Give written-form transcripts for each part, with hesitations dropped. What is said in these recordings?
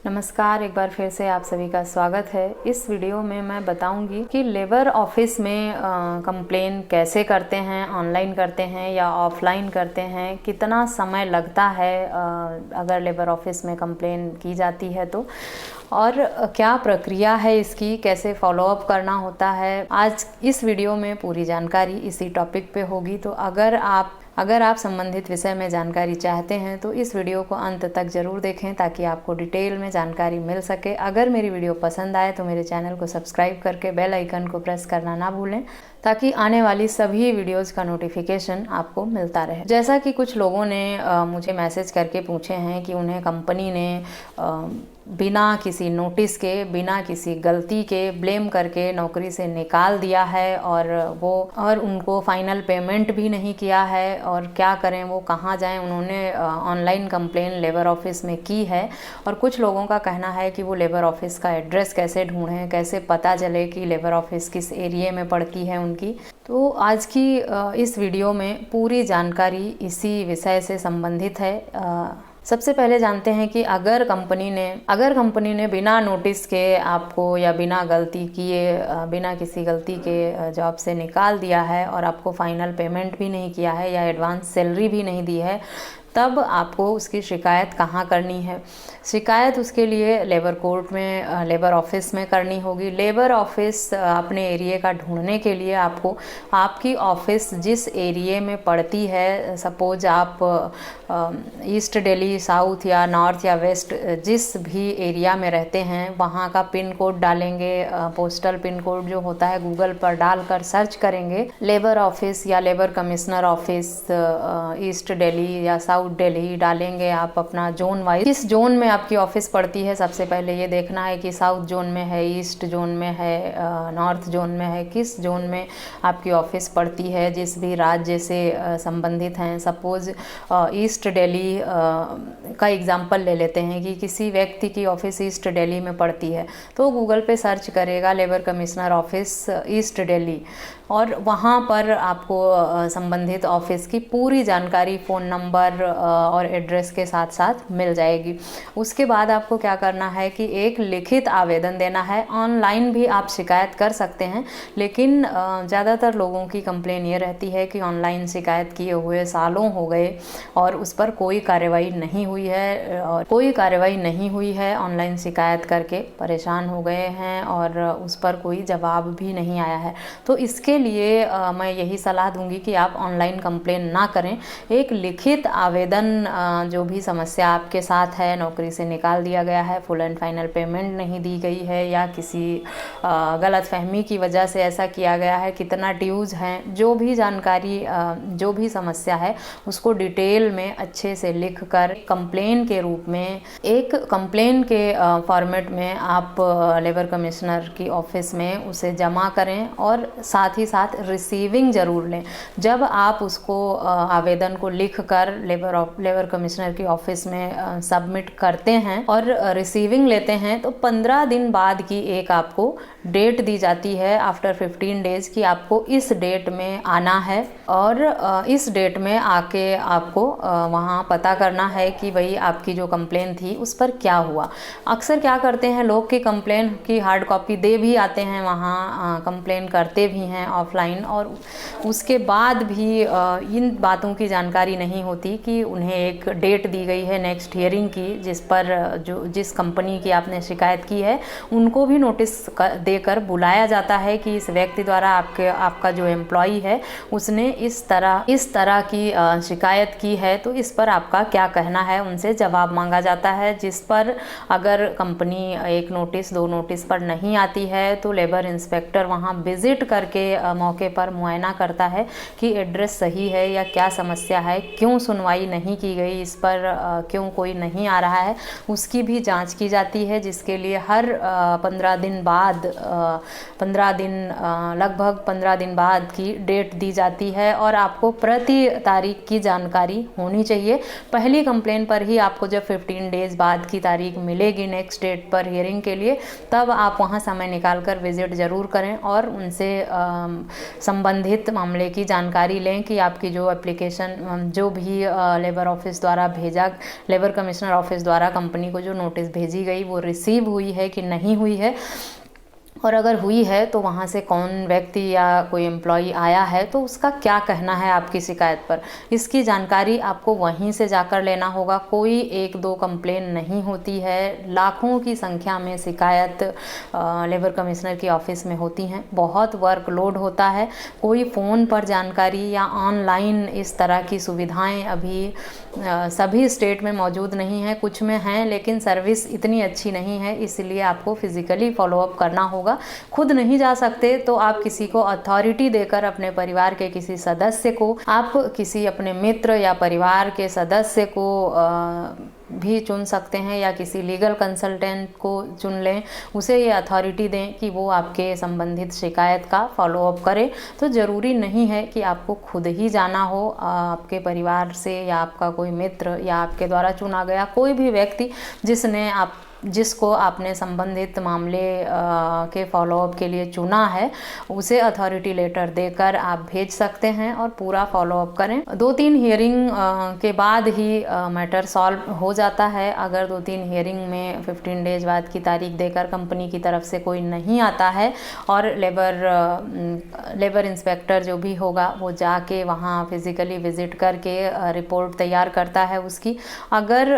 नमस्कार, एक बार फिर से आप सभी का स्वागत है। इस वीडियो में मैं बताऊंगी कि लेबर ऑफिस में कंप्लेन कैसे करते हैं, ऑनलाइन करते हैं या ऑफलाइन करते हैं, कितना समय लगता है अगर लेबर ऑफिस में कंप्लेन की जाती है तो, और क्या प्रक्रिया है इसकी, कैसे फॉलोअप करना होता है। आज इस वीडियो में पूरी जानकारी इसी टॉपिक पे होगी। तो अगर आप संबंधित विषय में जानकारी चाहते हैं तो इस वीडियो को अंत तक ज़रूर देखें ताकि आपको डिटेल में जानकारी मिल सके। अगर मेरी वीडियो पसंद आए तो मेरे चैनल को सब्सक्राइब करके बेल आइकन को प्रेस करना ना भूलें ताकि आने वाली सभी वीडियोज़ का नोटिफिकेशन आपको मिलता रहे। जैसा कि कुछ लोगों ने मुझे मैसेज करके पूछे हैं कि उन्हें कंपनी ने बिना किसी नोटिस के, बिना किसी गलती के ब्लेम करके नौकरी से निकाल दिया है और उनको फाइनल पेमेंट भी नहीं किया है, और क्या करें, वो कहाँ जाएं। उन्होंने ऑनलाइन कंप्लेन लेबर ऑफिस में की है और कुछ लोगों का कहना है कि वो लेबर ऑफिस का एड्रेस कैसे ढूंढें, कैसे पता चले कि लेबर ऑफिस किस एरिए में पड़ती है उनकी। तो आज की इस वीडियो में पूरी जानकारी इसी विषय से संबंधित है। सबसे पहले जानते हैं कि अगर कंपनी ने बिना नोटिस के आपको या बिना गलती किए, बिना किसी गलती के जॉब से निकाल दिया है और आपको फाइनल पेमेंट भी नहीं किया है या एडवांस सैलरी भी नहीं दी है, तब आपको उसकी शिकायत कहाँ करनी है। शिकायत उसके लिए लेबर कोर्ट में, लेबर ऑफिस में करनी होगी। लेबर ऑफिस अपने एरिया का ढूंढने के लिए आपको आपकी ऑफिस जिस एरिया में पड़ती है, सपोज आप ईस्ट दिल्ली, साउथ या नॉर्थ या वेस्ट, जिस भी एरिया में रहते हैं वहाँ का पिन कोड डालेंगे। पोस्टल पिन कोड जो होता है गूगल पर डालकर सर्च करेंगे लेबर ऑफिस या labour commissioner office east Delhi या साउथ दिल्ली डालेंगे। आप अपना जोन वाइज किस जोन में आपकी ऑफिस पड़ती है, सबसे पहले ये देखना है कि साउथ जोन में है, ईस्ट जोन में है, नॉर्थ जोन में है, किस जोन में आपकी ऑफिस पड़ती है जिस भी राज्य से संबंधित हैं। सपोज ईस्ट दिल्ली का एग्जांपल ले लेते हैं कि किसी व्यक्ति की ऑफिस ईस्ट दिल्ली में पड़ती है, तो गूगल पे सर्च करेगा labour commissioner office east Delhi, और वहाँ पर आपको संबंधित ऑफिस की पूरी जानकारी, फ़ोन नंबर और एड्रेस के साथ साथ मिल जाएगी। उसके बाद आपको क्या करना है कि एक लिखित आवेदन देना है। ऑनलाइन भी आप शिकायत कर सकते हैं, लेकिन ज़्यादातर लोगों की कंप्लेन ये रहती है कि ऑनलाइन शिकायत किए हुए सालों हो गए और उस पर कोई कार्रवाई नहीं हुई है। ऑनलाइन शिकायत करके परेशान हो गए हैं और उस पर कोई जवाब भी नहीं आया है। तो इसके लिए मैं यही सलाह दूंगी कि आप ऑनलाइन कंप्लेन ना करें। एक लिखित आवेदन, जो भी समस्या आपके साथ है, नौकरी से निकाल दिया गया है, फुल एंड फाइनल पेमेंट नहीं दी गई है या किसी गलतफहमी की वजह से ऐसा किया गया है, कितना ड्यूज हैं, जो भी जानकारी, जो भी समस्या है उसको डिटेल में अच्छे से लिख कर कंप्लेन के रूप में, एक कंप्लेन के फॉर्मेट में आप लेबर कमिश्नर की ऑफिस में उसे जमा करें और साथ ही साथ रिसीविंग ज़रूर लें। जब आप उसको आवेदन को लिख कर लेबर कमिश्नर की ऑफिस में सबमिट करते हैं और रिसीविंग लेते हैं, तो 15 दिन बाद की एक आपको डेट दी जाती है, आफ्टर 15 डेज, की आपको इस डेट में आना है और इस डेट में आके आपको वहाँ पता करना है कि भाई आपकी जो कंप्लेन थी उस पर क्या हुआ। अक्सर क्या करते हैं लोग कि कंप्लेन की हार्ड कॉपी दे भी आते हैं, वहाँ कंप्लेन करते भी हैं ऑफलाइन, और उसके बाद भी इन बातों की जानकारी नहीं होती कि उन्हें एक डेट दी गई है नेक्स्ट हियरिंग की, जिस कंपनी की आपने शिकायत की है उनको भी नोटिस देकर बुलाया जाता है कि इस व्यक्ति द्वारा आपका जो एम्प्लॉई है उसने इस तरह की शिकायत की है, तो इस पर आपका क्या कहना है, उनसे जवाब मांगा जाता है। जिस पर अगर कंपनी एक नोटिस, 2 नोटिस पर नहीं आती है तो लेबर इंस्पेक्टर वहाँ विजिट करके मौके पर मुआयना करता है कि एड्रेस सही है या क्या समस्या है, क्यों सुनवाई नहीं की गई, इस पर क्यों कोई नहीं आ रहा है, उसकी भी जांच की जाती है। जिसके लिए हर 15 दिन बाद, लगभग 15 दिन बाद की डेट दी जाती है और आपको प्रति तारीख की जानकारी होनी चाहिए। पहली कंप्लेन पर ही आपको जब 15 डेज बाद की तारीख मिलेगी नेक्स्ट डेट पर हियरिंग के लिए, तब आप वहां समय निकाल कर विजिट ज़रूर करें और उनसे संबंधित मामले की जानकारी लें कि आपकी जो एप्लीकेशन जो भी लेबर ऑफिस द्वारा भेजा, लेबर कमिश्नर ऑफिस द्वारा कंपनी को जो नोटिस भेजी गई वो रिसीव हुई है कि नहीं हुई है, और अगर हुई है तो वहाँ से कौन व्यक्ति या कोई एम्प्लॉई आया है तो उसका क्या कहना है आपकी शिकायत पर। इसकी जानकारी आपको वहीं से जाकर लेना होगा। कोई 1-2 कंप्लेन नहीं होती है, लाखों की संख्या में शिकायत लेबर कमिश्नर की ऑफिस में होती हैं। बहुत वर्कलोड होता है। कोई फ़ोन पर जानकारी या ऑनलाइन इस तरह की सुविधाएं अभी सभी स्टेट में मौजूद नहीं है, कुछ में हैं लेकिन सर्विस इतनी अच्छी नहीं है, इसलिए आपको फिज़िकली फॉलोअप करना होगा। खुद नहीं जा सकते तो आप किसी को अथॉरिटी देकर अपने परिवार के किसी सदस्य को, आप किसी अपने मित्र या परिवार के सदस्य को भी चुन सकते हैं या किसी लीगल कंसल्टेंट को चुन लें, उसे ये अथॉरिटी दें कि वो आपके संबंधित शिकायत का फॉलोअप करे। तो ज़रूरी नहीं है कि आपको खुद ही जाना हो, आपके परिवार से या आपका कोई मित्र या आपके द्वारा चुना गया कोई भी व्यक्ति जिसको आपने संबंधित मामले के फॉलोअप के लिए चुना है, उसे अथॉरिटी लेटर देकर आप भेज सकते हैं और पूरा फॉलोअप करें। 2-3 हियरिंग के बाद ही मैटर सॉल्व हो जाता है। अगर 2-3 हियरिंग में 15 डेज बाद की तारीख देकर कंपनी की तरफ से कोई नहीं आता है और लेबर इंस्पेक्टर जो भी होगा वो जाके वहाँ फिज़िकली विज़िट करके रिपोर्ट तैयार करता है उसकी। अगर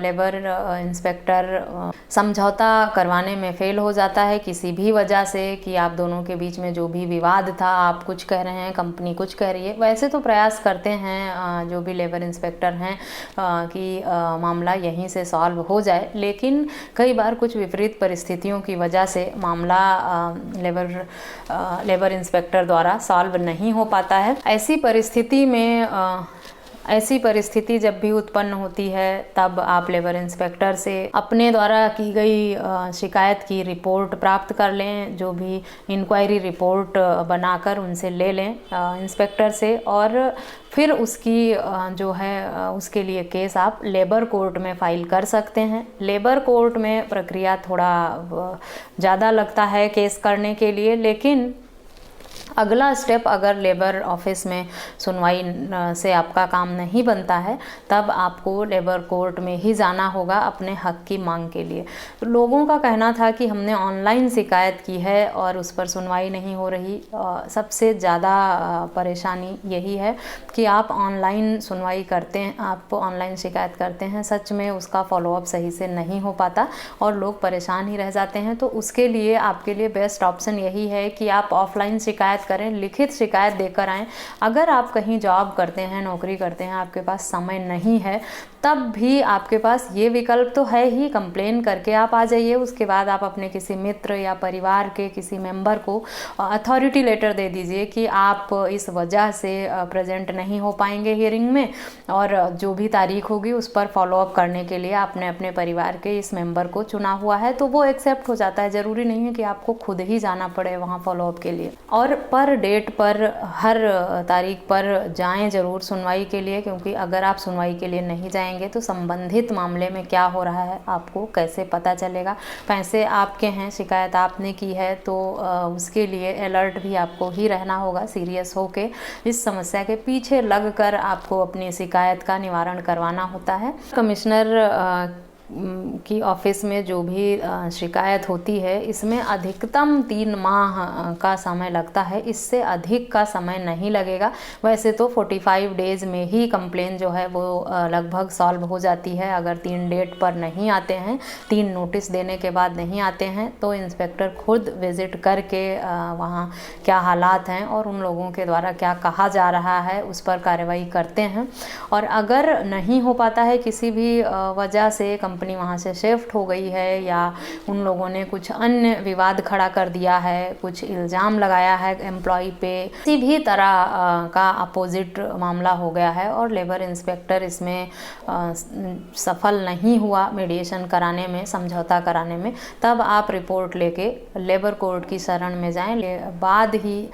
लेबर इंस्पेक्टर समझौता करवाने में फेल हो जाता है किसी भी वजह से, कि आप दोनों के बीच में जो भी विवाद था, आप कुछ कह रहे हैं, कंपनी कुछ कह रही है, वैसे तो प्रयास करते हैं जो भी लेबर इंस्पेक्टर हैं कि मामला यहीं से सॉल्व हो जाए, लेकिन कई बार कुछ विपरीत परिस्थितियों की वजह से मामला लेबर इंस्पेक्टर द्वारा सॉल्व नहीं हो पाता है। ऐसी परिस्थिति जब भी उत्पन्न होती है तब आप लेबर इंस्पेक्टर से अपने द्वारा की गई शिकायत की रिपोर्ट प्राप्त कर लें, जो भी इंक्वायरी रिपोर्ट बनाकर उनसे ले लें इंस्पेक्टर से, और फिर उसकी जो है उसके लिए केस आप लेबर कोर्ट में फाइल कर सकते हैं। लेबर कोर्ट में प्रक्रिया थोड़ा ज़्यादा लगता है केस करने के लिए, लेकिन अगला स्टेप अगर लेबर ऑफिस में सुनवाई से आपका काम नहीं बनता है तब आपको लेबर कोर्ट में ही जाना होगा अपने हक की मांग के लिए। तो लोगों का कहना था कि हमने ऑनलाइन शिकायत की है और उस पर सुनवाई नहीं हो रही। सबसे ज़्यादा परेशानी यही है कि आप ऑनलाइन सुनवाई करते हैं, आप ऑनलाइन शिकायत करते हैं, सच में उसका फॉलोअप सही से नहीं हो पाता और लोग परेशान ही रह जाते हैं। तो उसके लिए आपके लिए बेस्ट ऑप्शन यही है कि आप ऑफलाइन शिकायत करें, लिखित शिकायत देकर आएँ। अगर आप कहीं जॉब करते हैं, नौकरी करते हैं, आपके पास समय नहीं है, तब भी आपके पास ये विकल्प तो है ही, कंप्लेन करके आप आ जाइए। उसके बाद आप अपने किसी मित्र या परिवार के किसी मेंबर को अथॉरिटी लेटर दे दीजिए कि आप इस वजह से प्रेजेंट नहीं हो पाएंगे हियरिंग में, और जो भी तारीख होगी उस पर फॉलोअप करने के लिए आपने अपने परिवार के इस मेंबर को चुना हुआ है, तो वो एक्सेप्ट हो जाता है। ज़रूरी नहीं है कि आपको खुद ही जाना पड़े वहाँ फॉलोअप के लिए। और पर डेट पर, हर तारीख पर जाएं ज़रूर सुनवाई के लिए, क्योंकि अगर आप सुनवाई के लिए नहीं जाएंगे तो संबंधित मामले में क्या हो रहा है आपको कैसे पता चलेगा। पैसे आपके हैं, शिकायत आपने की है, तो उसके लिए अलर्ट भी आपको ही रहना होगा, सीरियस होके इस समस्या के पीछे लगकर आपको अपनी शिकायत का निवारण करवाना होता है। कमिश्नर की ऑफिस में जो भी शिकायत होती है, इसमें अधिकतम 3 माह का समय लगता है, इससे अधिक का समय नहीं लगेगा। वैसे तो 45 डेज में ही कंप्लेन जो है वो लगभग सॉल्व हो जाती है। अगर 3 डेट पर नहीं आते हैं, 3 नोटिस देने के बाद नहीं आते हैं, तो इंस्पेक्टर खुद विज़िट करके वहाँ क्या हालात हैं और उन लोगों के द्वारा क्या कहा जा रहा है उस पर कार्रवाई करते हैं। और अगर नहीं हो पाता है किसी भी वजह से, कंपनी वहाँ से शिफ्ट हो गई है या उन लोगों ने कुछ अन्य विवाद खड़ा कर दिया है, कुछ इल्ज़ाम लगाया है एम्प्लॉय पे, किसी भी तरह का अपोजिट मामला हो गया है और लेबर इंस्पेक्टर इसमें सफल नहीं हुआ मीडिएशन कराने में, समझौता कराने में, तब आप रिपोर्ट लेके लेबर कोर्ट की शरण में जाएं। बाद ही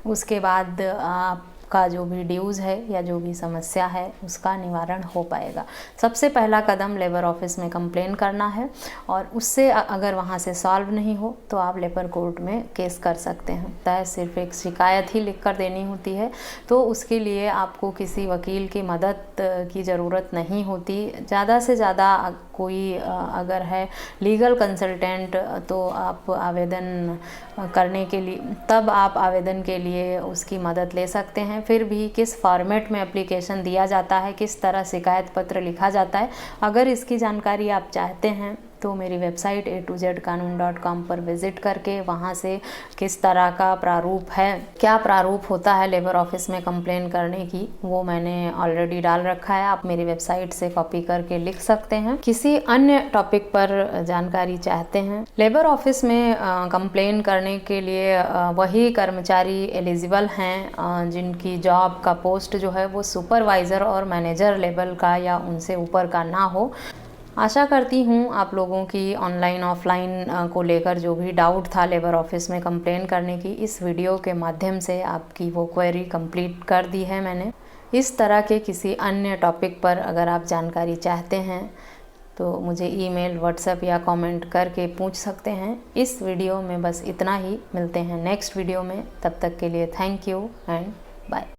उसके बाद आप का जो भी ड्यूज़ है या जो भी समस्या है उसका निवारण हो पाएगा। सबसे पहला कदम लेबर ऑफिस में कंप्लेन करना है, और उससे अगर वहाँ से सॉल्व नहीं हो तो आप लेबर कोर्ट में केस कर सकते हैं। तय सिर्फ एक शिकायत ही लिख कर देनी होती है, तो उसके लिए आपको किसी वकील की मदद की ज़रूरत नहीं होती। ज़्यादा से ज़्यादा कोई अगर है लीगल कंसल्टेंट, तो आप आवेदन करने के लिए तब आप आवेदन के लिए उसकी मदद ले सकते हैं। फिर भी किस फॉर्मेट में एप्लीकेशन दिया जाता है, किस तरह शिकायत पत्र लिखा जाता है, अगर इसकी जानकारी आप चाहते हैं तो मेरी वेबसाइट a2zkanun.com पर विज़िट करके वहाँ से किस तरह का प्रारूप है, क्या प्रारूप होता है लेबर ऑफिस में कंप्लेन करने की, वो मैंने ऑलरेडी डाल रखा है। आप मेरी वेबसाइट से कॉपी करके लिख सकते हैं। किसी अन्य टॉपिक पर जानकारी चाहते हैं, लेबर ऑफिस में कंप्लेन करने के लिए वही कर्मचारी एलिजिबल हैं जिनकी जॉब का पोस्ट जो है वो सुपरवाइज़र और मैनेजर लेवल का या उनसे ऊपर का ना हो। आशा करती हूँ आप लोगों की ऑनलाइन ऑफलाइन को लेकर जो भी डाउट था लेबर ऑफिस में कंप्लेन करने की, इस वीडियो के माध्यम से आपकी वो क्वेरी कंप्लीट कर दी है मैंने। इस तरह के किसी अन्य टॉपिक पर अगर आप जानकारी चाहते हैं तो मुझे ईमेल, व्हाट्सएप या कमेंट करके पूछ सकते हैं। इस वीडियो में बस इतना ही। मिलते हैं नेक्स्ट वीडियो में, तब तक के लिए थैंक यू एंड बाय।